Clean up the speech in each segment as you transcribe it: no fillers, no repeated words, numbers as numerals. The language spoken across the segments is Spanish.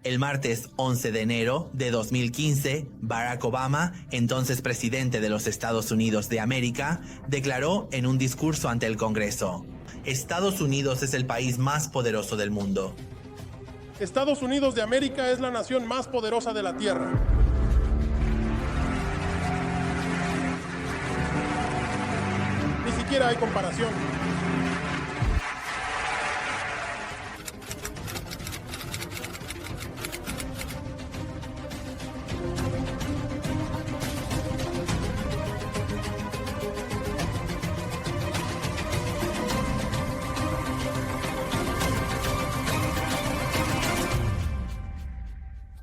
El martes 11 de enero de 2015, Barack Obama, entonces presidente de los Estados Unidos de América, declaró en un discurso ante el Congreso: Estados Unidos es el país más poderoso del mundo. Estados Unidos de América es la nación más poderosa de la Tierra. Ni siquiera hay comparación.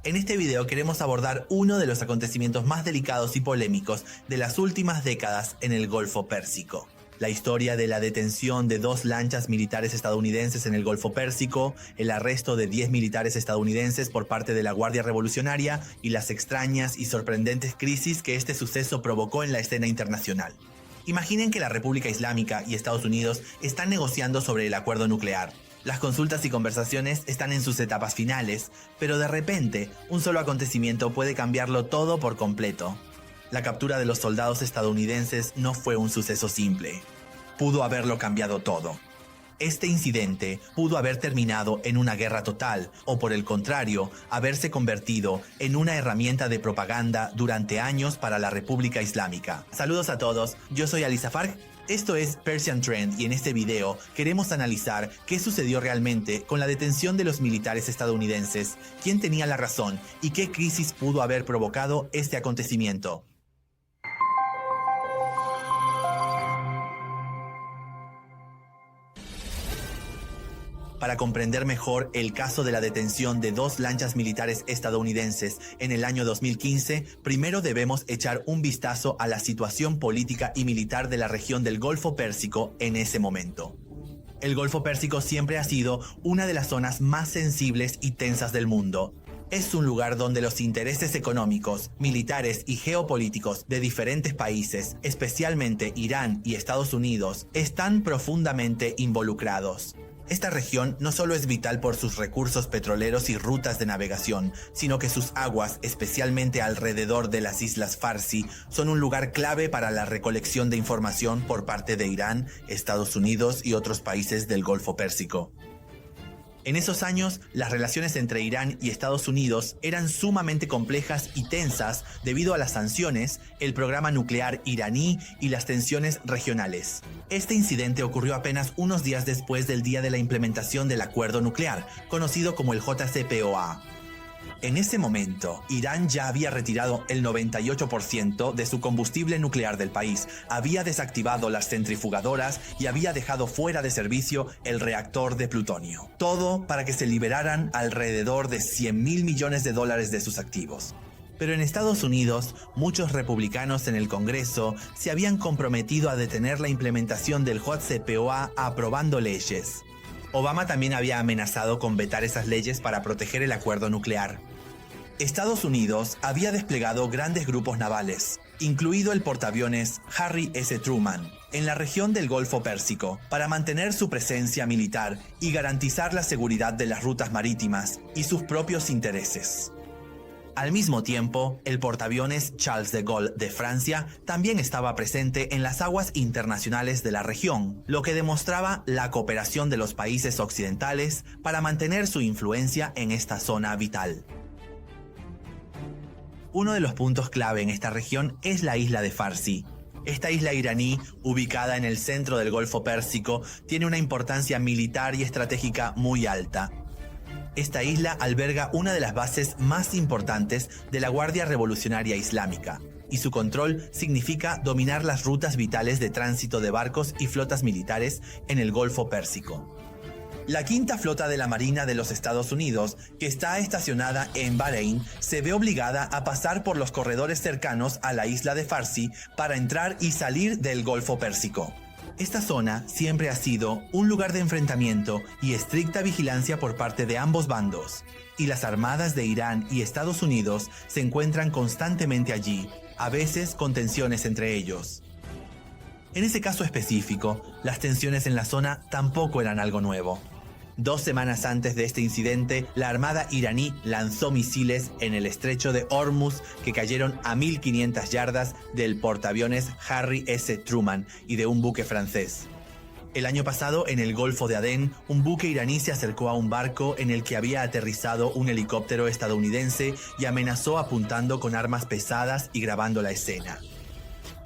En este video queremos abordar uno de los acontecimientos más delicados y polémicos de las últimas décadas en el Golfo Pérsico. La historia de la detención de 2 lanchas militares estadounidenses en el Golfo Pérsico, el arresto de 10 militares estadounidenses por parte de la Guardia Revolucionaria y las extrañas y sorprendentes crisis que este suceso provocó en la escena internacional. Imaginen que la República Islámica y Estados Unidos están negociando sobre el acuerdo nuclear. Las consultas y conversaciones están en sus etapas finales, pero de repente, un solo acontecimiento puede cambiarlo todo por completo. La captura de los soldados estadounidenses no fue un suceso simple. Pudo haberlo cambiado todo. Este incidente pudo haber terminado en una guerra total, o por el contrario, haberse convertido en una herramienta de propaganda durante años para la República Islámica. Saludos a todos, yo soy Ali Safar. Esto es Persian Trend y en este video queremos analizar qué sucedió realmente con la detención de los militares estadounidenses, quién tenía la razón y qué crisis pudo haber provocado este acontecimiento. Para comprender mejor el caso de la detención de 2 lanchas militares estadounidenses en el año 2015, primero debemos echar un vistazo a la situación política y militar de la región del Golfo Pérsico en ese momento. El Golfo Pérsico siempre ha sido una de las zonas más sensibles y tensas del mundo. Es un lugar donde los intereses económicos, militares y geopolíticos de diferentes países, especialmente Irán y Estados Unidos, están profundamente involucrados. Esta región no solo es vital por sus recursos petroleros y rutas de navegación, sino que sus aguas, especialmente alrededor de las islas Farsi, son un lugar clave para la recolección de información por parte de Irán, Estados Unidos y otros países del Golfo Pérsico. En esos años, las relaciones entre Irán y Estados Unidos eran sumamente complejas y tensas debido a las sanciones, el programa nuclear iraní y las tensiones regionales. Este incidente ocurrió apenas unos días después del día de la implementación del acuerdo nuclear, conocido como el JCPOA. En ese momento, Irán ya había retirado el 98% de su combustible nuclear del país, había desactivado las centrifugadoras y había dejado fuera de servicio el reactor de plutonio. Todo para que se liberaran alrededor de $100.000 millones de sus activos. Pero en Estados Unidos, muchos republicanos en el Congreso se habían comprometido a detener la implementación del JCPOA aprobando leyes. Obama también había amenazado con vetar esas leyes para proteger el acuerdo nuclear. Estados Unidos había desplegado grandes grupos navales, incluido el portaaviones Harry S. Truman, en la región del Golfo Pérsico, para mantener su presencia militar y garantizar la seguridad de las rutas marítimas y sus propios intereses. Al mismo tiempo, el portaaviones Charles de Gaulle de Francia también estaba presente en las aguas internacionales de la región, lo que demostraba la cooperación de los países occidentales para mantener su influencia en esta zona vital. Uno de los puntos clave en esta región es la isla de Farsi. Esta isla iraní, ubicada en el centro del Golfo Pérsico, tiene una importancia militar y estratégica muy alta. Esta isla alberga una de las bases más importantes de la Guardia Revolucionaria Islámica, y su control significa dominar las rutas vitales de tránsito de barcos y flotas militares en el Golfo Pérsico. La quinta flota de la Marina de los Estados Unidos, que está estacionada en Bahrein, se ve obligada a pasar por los corredores cercanos a la isla de Farsi para entrar y salir del Golfo Pérsico. Esta zona siempre ha sido un lugar de enfrentamiento y estricta vigilancia por parte de ambos bandos, y las armadas de Irán y Estados Unidos se encuentran constantemente allí, a veces con tensiones entre ellos. En ese caso específico, las tensiones en la zona tampoco eran algo nuevo. 2 semanas antes de este incidente, la armada iraní lanzó misiles en el estrecho de Hormuz que cayeron a 1.500 yardas del portaaviones Harry S. Truman y de un buque francés. El año pasado, en el Golfo de Adén, un buque iraní se acercó a un barco en el que había aterrizado un helicóptero estadounidense y amenazó apuntando con armas pesadas y grabando la escena.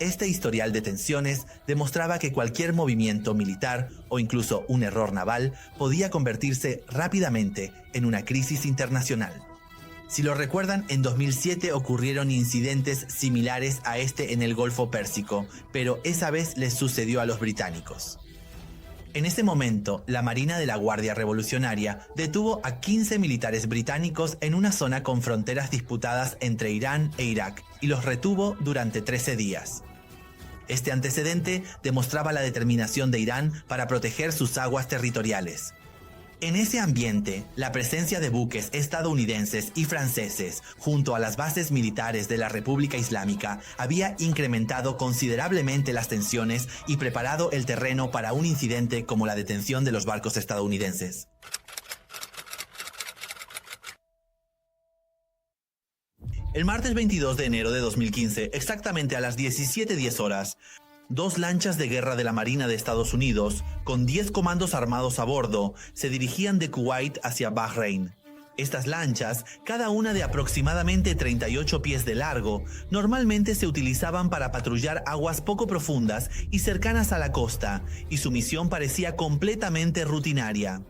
Este historial de tensiones demostraba que cualquier movimiento militar o incluso un error naval podía convertirse rápidamente en una crisis internacional. Si lo recuerdan, en 2007 ocurrieron incidentes similares a este en el Golfo Pérsico, pero esa vez les sucedió a los británicos. En ese momento, la Marina de la Guardia Revolucionaria detuvo a 15 militares británicos en una zona con fronteras disputadas entre Irán e Irak y los retuvo durante 13 días. Este antecedente demostraba la determinación de Irán para proteger sus aguas territoriales. En ese ambiente, la presencia de buques estadounidenses y franceses junto a las bases militares de la República Islámica había incrementado considerablemente las tensiones y preparado el terreno para un incidente como la detención de los barcos estadounidenses. El martes 22 de enero de 2015, exactamente a las 17:10 horas, 2 lanchas de guerra de la Marina de Estados Unidos, con 10 comandos armados a bordo, se dirigían de Kuwait hacia Bahrein. Estas lanchas, cada una de aproximadamente 38 pies de largo, normalmente se utilizaban para patrullar aguas poco profundas y cercanas a la costa, y su misión parecía completamente rutinaria.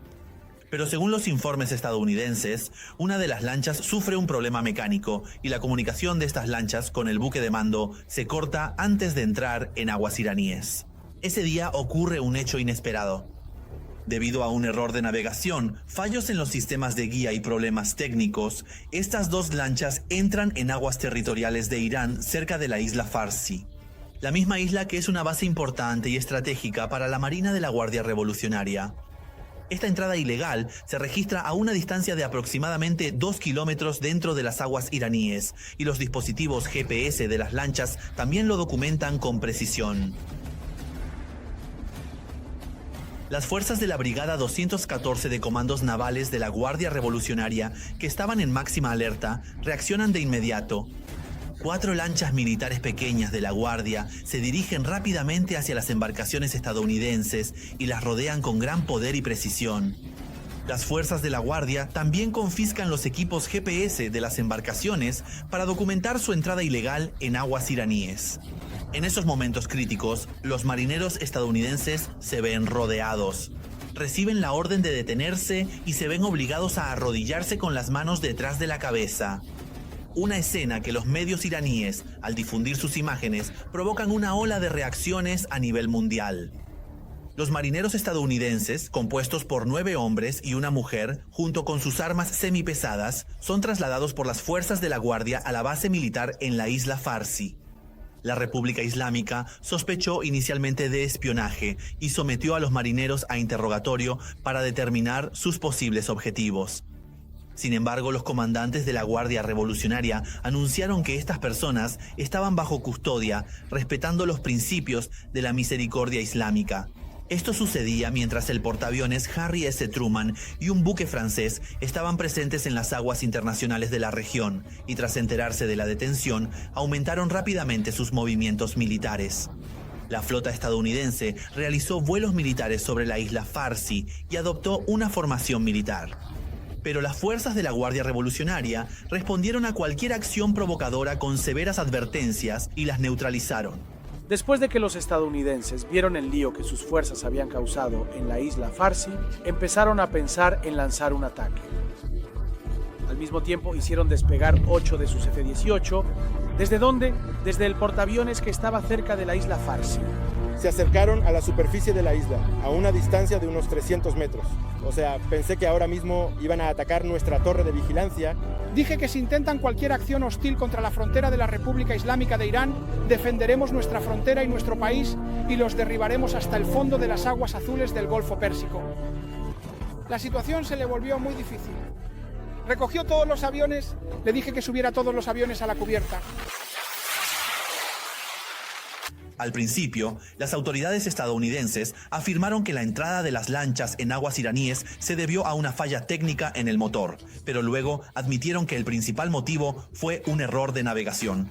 Pero según los informes estadounidenses, una de las lanchas sufre un problema mecánico y la comunicación de estas lanchas con el buque de mando se corta antes de entrar en aguas iraníes. Ese día ocurre un hecho inesperado. Debido a un error de navegación, fallos en los sistemas de guía y problemas técnicos, estas 2 lanchas entran en aguas territoriales de Irán cerca de la isla Farsi. La misma isla que es una base importante y estratégica para la Marina de la Guardia Revolucionaria. Esta entrada ilegal se registra a una distancia de aproximadamente 2 kilómetros dentro de las aguas iraníes, y los dispositivos GPS de las lanchas también lo documentan con precisión. Las fuerzas de la Brigada 214 de Comandos Navales de la Guardia Revolucionaria, que estaban en máxima alerta, reaccionan de inmediato. 4 lanchas militares pequeñas de la Guardia se dirigen rápidamente hacia las embarcaciones estadounidenses y las rodean con gran poder y precisión. Las fuerzas de la Guardia también confiscan los equipos GPS de las embarcaciones para documentar su entrada ilegal en aguas iraníes. En esos momentos críticos, los marineros estadounidenses se ven rodeados. Reciben la orden de detenerse y se ven obligados a arrodillarse con las manos detrás de la cabeza. Una escena que los medios iraníes, al difundir sus imágenes, provocan una ola de reacciones a nivel mundial. Los marineros estadounidenses, compuestos por 9 hombres y una mujer, junto con sus armas semipesadas, son trasladados por las fuerzas de la Guardia a la base militar en la isla Farsi. La República Islámica sospechó inicialmente de espionaje y sometió a los marineros a interrogatorio para determinar sus posibles objetivos. Sin embargo, los comandantes de la Guardia Revolucionaria anunciaron que estas personas estaban bajo custodia, respetando los principios de la misericordia islámica. Esto sucedía mientras el portaaviones Harry S. Truman y un buque francés estaban presentes en las aguas internacionales de la región, y tras enterarse de la detención, aumentaron rápidamente sus movimientos militares. La flota estadounidense realizó vuelos militares sobre la isla Farsi y adoptó una formación militar. Pero las fuerzas de la Guardia Revolucionaria respondieron a cualquier acción provocadora con severas advertencias y las neutralizaron. Después de que los estadounidenses vieron el lío que sus fuerzas habían causado en la isla Farsi, empezaron a pensar en lanzar un ataque. Al mismo tiempo hicieron despegar 8 de sus F-18. ¿Desde dónde? Desde el portaaviones que estaba cerca de la isla Farsi. Se acercaron a la superficie de la isla, a una distancia de unos 300 metros. O sea, pensé que ahora mismo iban a atacar nuestra torre de vigilancia. Dije que si intentan cualquier acción hostil contra la frontera de la República Islámica de Irán, defenderemos nuestra frontera y nuestro país y los derribaremos hasta el fondo de las aguas azules del Golfo Pérsico. La situación se le volvió muy difícil. Recogió todos los aviones, le dije que subiera todos los aviones a la cubierta. Al principio, las autoridades estadounidenses afirmaron que la entrada de las lanchas en aguas iraníes se debió a una falla técnica en el motor, pero luego admitieron que el principal motivo fue un error de navegación.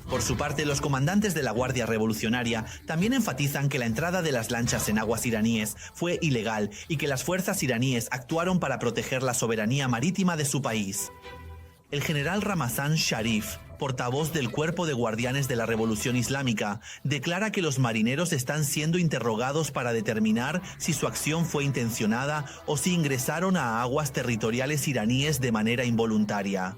Por su parte, los comandantes de la Guardia Revolucionaria también enfatizan que la entrada de las lanchas en aguas iraníes fue ilegal y que las fuerzas iraníes actuaron para proteger la soberanía marítima de su país. El general Ramazan Sharif, portavoz del Cuerpo de Guardianes de la Revolución Islámica, declara que los marineros están siendo interrogados para determinar si su acción fue intencionada o si ingresaron a aguas territoriales iraníes de manera involuntaria.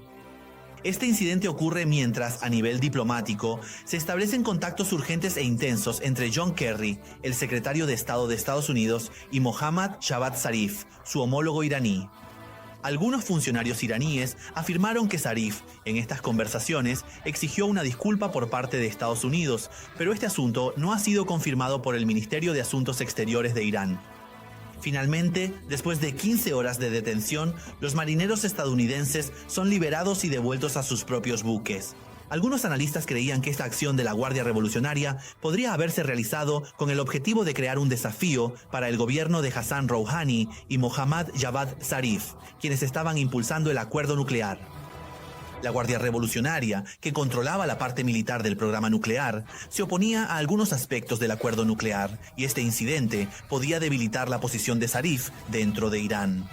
Este incidente ocurre mientras, a nivel diplomático, se establecen contactos urgentes e intensos entre John Kerry, el secretario de Estado de Estados Unidos, y Mohammad Javad Zarif, su homólogo iraní. Algunos funcionarios iraníes afirmaron que Zarif, en estas conversaciones, exigió una disculpa por parte de Estados Unidos, pero este asunto no ha sido confirmado por el Ministerio de Asuntos Exteriores de Irán. Finalmente, después de 15 horas de detención, los marineros estadounidenses son liberados y devueltos a sus propios buques. Algunos analistas creían que esta acción de la Guardia Revolucionaria podría haberse realizado con el objetivo de crear un desafío para el gobierno de Hassan Rouhani y Mohammad Javad Zarif, quienes estaban impulsando el acuerdo nuclear. La Guardia Revolucionaria, que controlaba la parte militar del programa nuclear, se oponía a algunos aspectos del acuerdo nuclear, y este incidente podía debilitar la posición de Zarif dentro de Irán.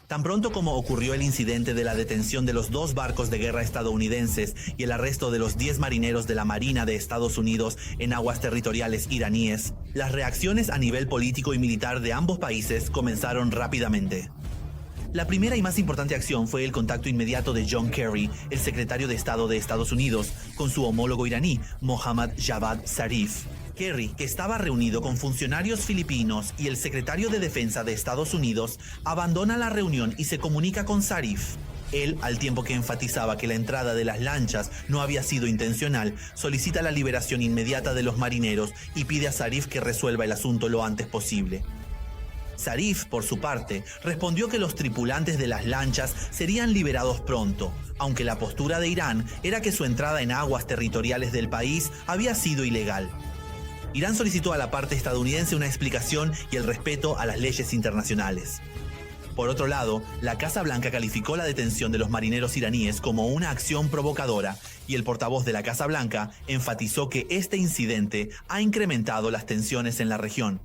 Tan pronto como ocurrió el incidente de la detención de los 2 barcos de guerra estadounidenses y el arresto de los 10 marineros de la Marina de Estados Unidos en aguas territoriales iraníes, las reacciones a nivel político y militar de ambos países comenzaron rápidamente. La primera y más importante acción fue el contacto inmediato de John Kerry, el secretario de Estado de Estados Unidos, con su homólogo iraní, Mohammad Javad Zarif. Kerry, que estaba reunido con funcionarios filipinos y el secretario de Defensa de Estados Unidos, abandona la reunión y se comunica con Zarif. Él, al tiempo que enfatizaba que la entrada de las lanchas no había sido intencional, solicita la liberación inmediata de los marineros y pide a Zarif que resuelva el asunto lo antes posible. Zarif, por su parte, respondió que los tripulantes de las lanchas serían liberados pronto, aunque la postura de Irán era que su entrada en aguas territoriales del país había sido ilegal. Irán solicitó a la parte estadounidense una explicación y el respeto a las leyes internacionales. Por otro lado, la Casa Blanca calificó la detención de los marineros iraníes como una acción provocadora y el portavoz de la Casa Blanca enfatizó que este incidente ha incrementado las tensiones en la región.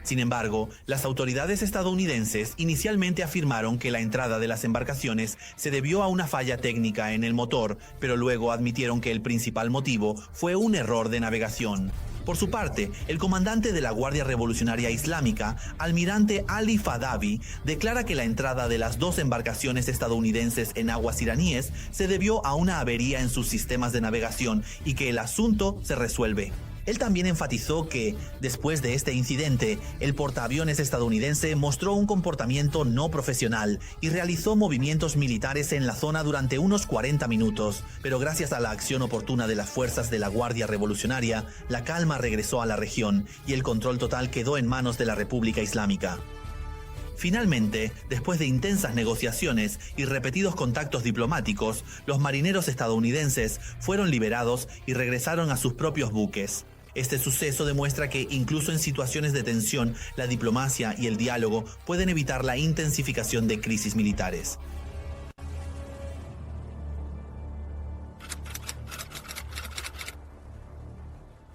Sin embargo, las autoridades estadounidenses inicialmente afirmaron que la entrada de las embarcaciones se debió a una falla técnica en el motor, pero luego admitieron que el principal motivo fue un error de navegación. Por su parte, el comandante de la Guardia Revolucionaria Islámica, almirante Ali Fadavi, declara que la entrada de las 2 embarcaciones estadounidenses en aguas iraníes se debió a una avería en sus sistemas de navegación y que el asunto se resuelve. Él también enfatizó que, después de este incidente, el portaaviones estadounidense mostró un comportamiento no profesional y realizó movimientos militares en la zona durante unos 40 minutos, pero gracias a la acción oportuna de las fuerzas de la Guardia Revolucionaria, la calma regresó a la región y el control total quedó en manos de la República Islámica. Finalmente, después de intensas negociaciones y repetidos contactos diplomáticos, los marineros estadounidenses fueron liberados y regresaron a sus propios buques. Este suceso demuestra que, incluso en situaciones de tensión, la diplomacia y el diálogo pueden evitar la intensificación de crisis militares.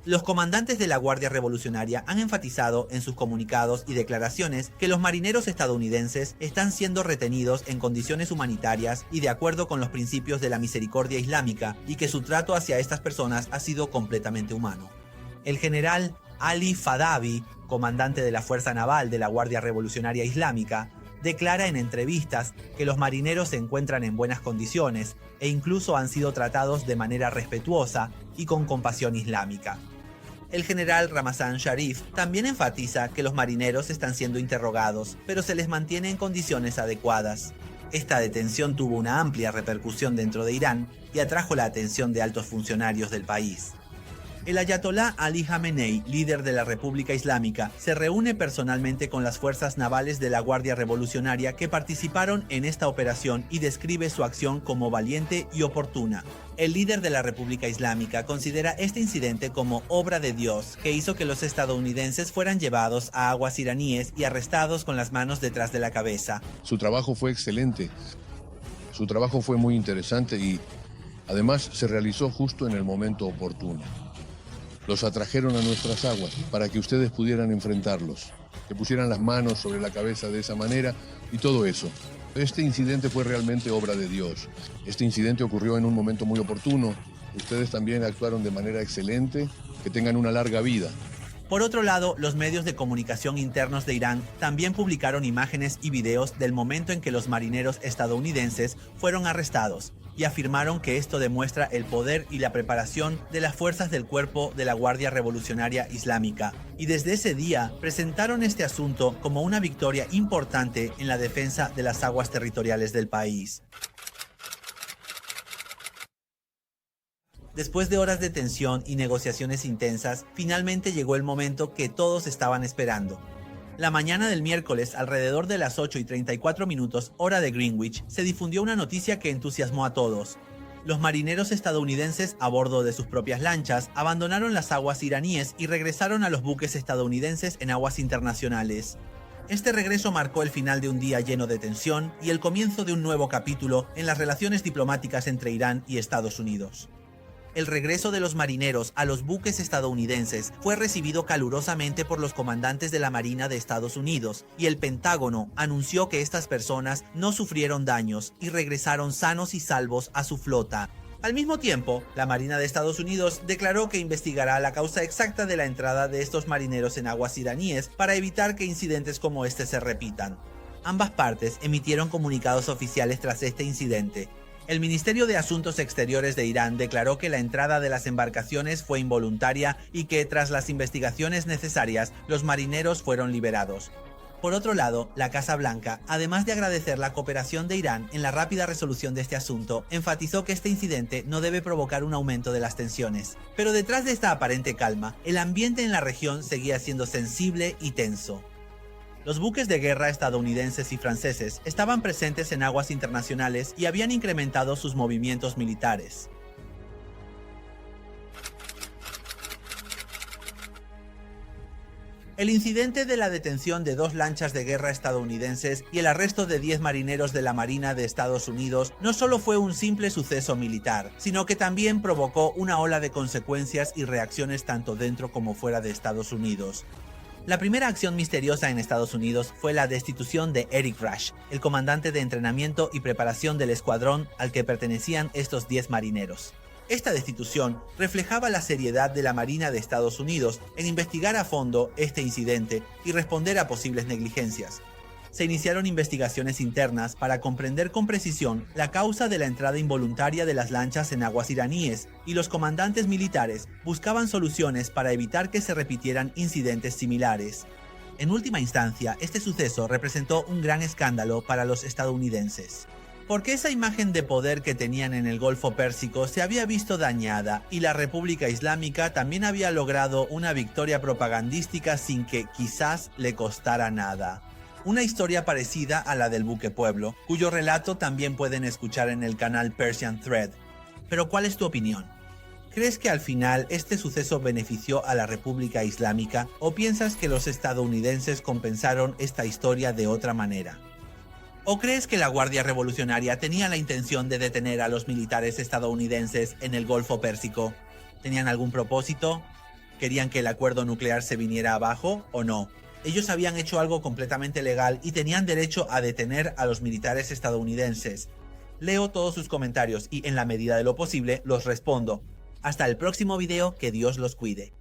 Los comandantes de la Guardia Revolucionaria han enfatizado en sus comunicados y declaraciones que los marineros estadounidenses están siendo retenidos en condiciones humanitarias y de acuerdo con los principios de la misericordia islámica y que su trato hacia estas personas ha sido completamente humano. El general Ali Fadavi, comandante de la Fuerza Naval de la Guardia Revolucionaria Islámica, declara en entrevistas que los marineros se encuentran en buenas condiciones e incluso han sido tratados de manera respetuosa y con compasión islámica. El general Ramazan Sharif también enfatiza que los marineros están siendo interrogados, pero se les mantiene en condiciones adecuadas. Esta detención tuvo una amplia repercusión dentro de Irán y atrajo la atención de altos funcionarios del país. El ayatolá Ali Jamenei, líder de la República Islámica, se reúne personalmente con las fuerzas navales de la Guardia Revolucionaria que participaron en esta operación y describe su acción como valiente y oportuna. El líder de la República Islámica considera este incidente como obra de Dios, que hizo que los estadounidenses fueran llevados a aguas iraníes y arrestados con las manos detrás de la cabeza. Su trabajo fue excelente, su trabajo fue muy interesante y además se realizó justo en el momento oportuno. Los atrajeron a nuestras aguas para que ustedes pudieran enfrentarlos, que pusieran las manos sobre la cabeza de esa manera y todo eso. Este incidente fue realmente obra de Dios. Este incidente ocurrió en un momento muy oportuno. Ustedes también actuaron de manera excelente. Que tengan una larga vida. Por otro lado, los medios de comunicación internos de Irán también publicaron imágenes y videos del momento en que los marineros estadounidenses fueron arrestados y afirmaron que esto demuestra el poder y la preparación de las fuerzas del cuerpo de la Guardia Revolucionaria Islámica. Y desde ese día presentaron este asunto como una victoria importante en la defensa de las aguas territoriales del país. Después de horas de tensión y negociaciones intensas, finalmente llegó el momento que todos estaban esperando. La mañana del miércoles, alrededor de las 8:34 hora de Greenwich, se difundió una noticia que entusiasmó a todos. Los marineros estadounidenses, a bordo de sus propias lanchas, abandonaron las aguas iraníes y regresaron a los buques estadounidenses en aguas internacionales. Este regreso marcó el final de un día lleno de tensión y el comienzo de un nuevo capítulo en las relaciones diplomáticas entre Irán y Estados Unidos. El regreso de los marineros a los buques estadounidenses fue recibido calurosamente por los comandantes de la Marina de Estados Unidos, y el Pentágono anunció que estas personas no sufrieron daños y regresaron sanos y salvos a su flota. Al mismo tiempo, la Marina de Estados Unidos declaró que investigará la causa exacta de la entrada de estos marineros en aguas iraníes para evitar que incidentes como este se repitan. Ambas partes emitieron comunicados oficiales tras este incidente. El Ministerio de Asuntos Exteriores de Irán declaró que la entrada de las embarcaciones fue involuntaria y que, tras las investigaciones necesarias, los marineros fueron liberados. Por otro lado, la Casa Blanca, además de agradecer la cooperación de Irán en la rápida resolución de este asunto, enfatizó que este incidente no debe provocar un aumento de las tensiones. Pero detrás de esta aparente calma, el ambiente en la región seguía siendo sensible y tenso. Los buques de guerra estadounidenses y franceses estaban presentes en aguas internacionales y habían incrementado sus movimientos militares. El incidente de la detención de 2 lanchas de guerra estadounidenses y el arresto de 10 marineros de la Marina de Estados Unidos no solo fue un simple suceso militar, sino que también provocó una ola de consecuencias y reacciones tanto dentro como fuera de Estados Unidos. La primera acción misteriosa en Estados Unidos fue la destitución de Eric Rush, el comandante de entrenamiento y preparación del escuadrón al que pertenecían estos 10 marineros. Esta destitución reflejaba la seriedad de la Marina de Estados Unidos en investigar a fondo este incidente y responder a posibles negligencias. Se iniciaron investigaciones internas para comprender con precisión la causa de la entrada involuntaria de las lanchas en aguas iraníes, y los comandantes militares buscaban soluciones para evitar que se repitieran incidentes similares. En última instancia, este suceso representó un gran escándalo para los estadounidenses, porque esa imagen de poder que tenían en el Golfo Pérsico se había visto dañada, y la República Islámica también había logrado una victoria propagandística sin que quizás le costara nada. Una historia parecida a la del buque Pueblo, cuyo relato también pueden escuchar en el canal Persian Thread. Pero ¿cuál es tu opinión? ¿Crees que al final este suceso benefició a la República Islámica o piensas que los estadounidenses compensaron esta historia de otra manera? ¿O crees que la Guardia Revolucionaria tenía la intención de detener a los militares estadounidenses en el Golfo Pérsico? ¿Tenían algún propósito? ¿Querían que el acuerdo nuclear se viniera abajo o no? Ellos habían hecho algo completamente legal y tenían derecho a detener a los militares estadounidenses. Leo todos sus comentarios y, en la medida de lo posible, los respondo. Hasta el próximo video, que Dios los cuide.